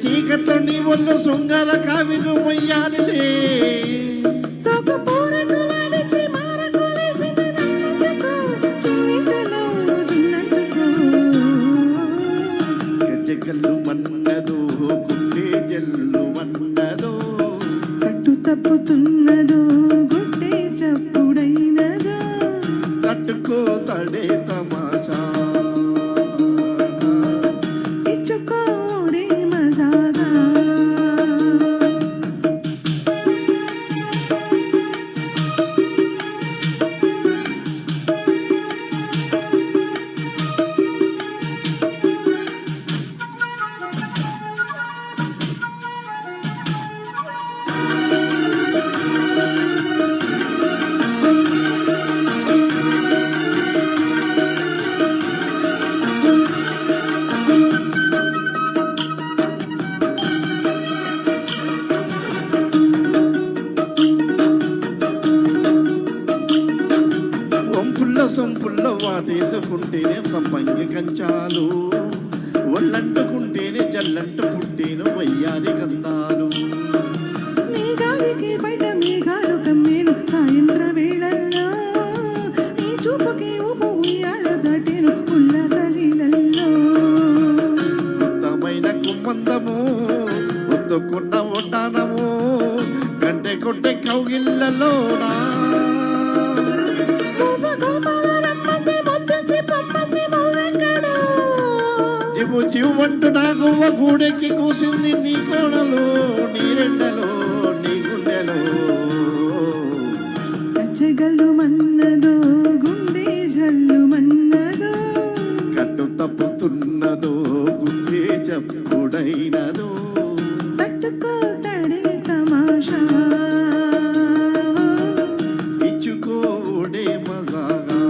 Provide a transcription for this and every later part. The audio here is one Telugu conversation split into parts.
చీకట్లో నీ ఒళ్ళు శృంగార కావిలు మొయ్యాలిలే గజగల్లు మన్నదో గుండె జల్లు మన్నదో కట్టు తప్పుతున్నదో గుండె చప్పుడైనదో తట్టుకో తడే తమాషా సొంపుల్లో వాటేసుకుంటేనే సంపంగి కంచాలు ఒళ్ళంటుకుంటేనే జల్లంట పుట్టేను వయ్యారి గంధాలు నీ గాలికి బయట మేఘాలు కమ్మేను సాయంత్ర వేళల్లో నీ చూపుకి ఊపు ఉయ్యాల దాటేను ఉల్లాసలీలల్లో ఉత్తమైన కుమ్మందము ఒత్తుకున్న ఒడ్డానము గంటె కొట్టె కౌగిళ్ళలోనా జీవంటు నాగువ్వ గూడెక్కి కూసింది నీ కోణలో నీ రెండలో నీ గుండెలో గజ్జగల్లు మన్నదో గుండె జల్లు మన్నదో కట్టు తప్పుతున్నదో గుండె చప్పుడైనదో తట్టుకో తడే తమాషా ఇచ్చుకోడే మజాగా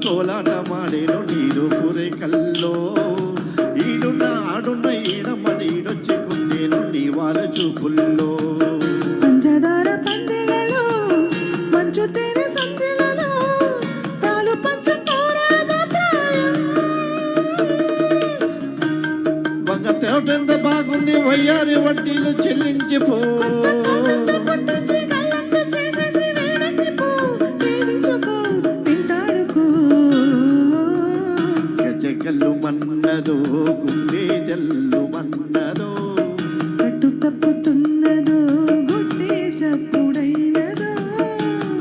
కోలాట మాడేను నీరు పురే కల్లో ఈడున్న ఆడున్న ఈడమని ఈడొచ్చి కుందేను నీ వాళ్ళ చూపుల్లో పంచదార పందిళ్ళలో మంచు తేనె సంధ్యలలో పాలు పంచుకోరాద ప్రాయం వంగ తేవటెంత బాగుంది వయ్యారి వడ్డీలు చెల్లించిపో గజగల్లు మన్నదో గుండె జల్లు మన్నదో కట్టు తప్పుతున్నదో గుండె చప్పుడైనదో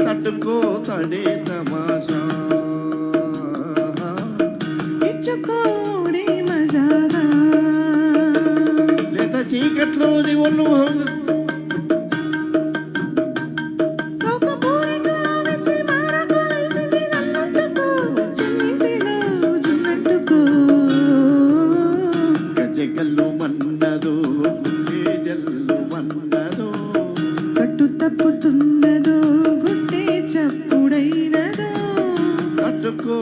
తట్టుకో తడే తమాషా ఇచ్చుకోడే మజాగా లేత చీకట్లో ఒళ్ళు గజగల్లు మన్నదో గుండె జల్లు మన్నదో కట్టు తప్పుతున్నదో తప్పుతున్నదో గుట్టే చప్పుడైనదో తట్టుకో